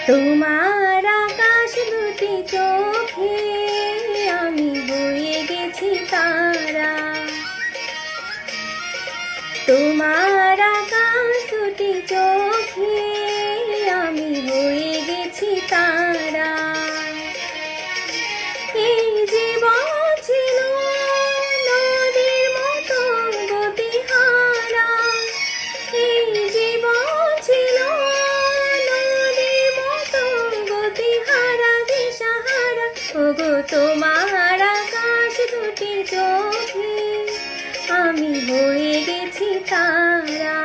তোমার আকাশ দুটি চোখে আমি বয়ে গেছি তারা। তোমার আকাশ দুটি চোখে আমি বয়ে গেছি তারা। এই জীবন ছিল নদীর মতো গতিহারা। এই জীবন ছিল নদীর মতো গতিহারা দিশাহারা। ওগো তোমার আকাশ দুটি চোখে আমি বয়ে গেছি তারা।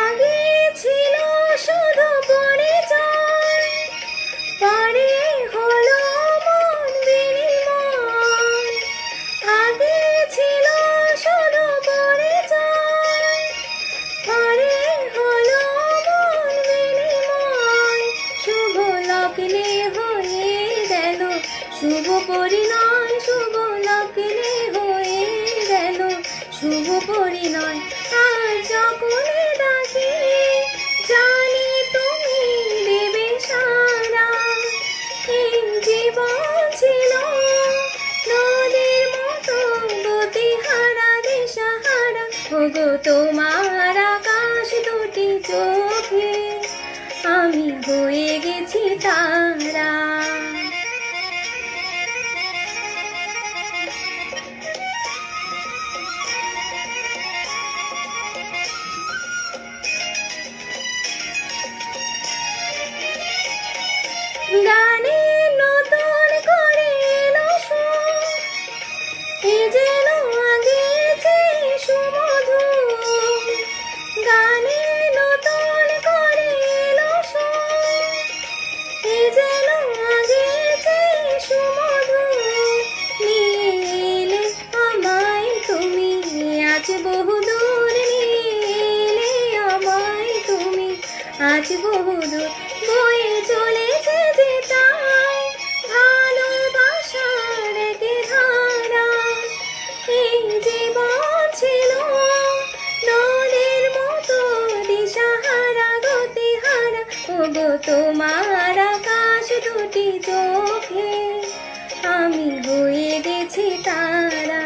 আগে ছিল শুধু পরিচয়, পরে হলো মন বিনিময়। আগে ছিল শুধু পরিচয়, পরে হলো মন বিনিময়। শুভ লগ্নে হয়ে গেল শুভ পরিণয়। শুভ লগ্নে হয়ে গেল শুভ পরিণয়। আজ যখনই ডাকি জানি তুমি দেবে সারা। এই জীবন ছিল নদীর মতো গতিহারা দিশাহারা। ওগো তোমার আকাশ দুটি চোখে আমি হয়ে গেছি তারা। গানে নতুন করে এলো সুর, এ যেন আগেছে সুমধুর। গানে নতুন করে এলো সুর, এ যেন আগেছে সুমধুর। নিয়ে এলে আমায় তুমি আজ বহুদূর। নিয়ে এলে আমায় তুমি আজ বহুদূর। বয়ে চলেছে যে তাই ভালোবাসার কে ধারা। এই জীবন ছিল নদীর মতো দিশাহারা গতিহারা। ওগো তোমার আকাশ দুটি চোখে আমি হয়ে গেছি তারা।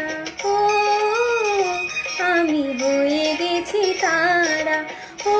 ও আমি হয়ে গেছি তারা। ও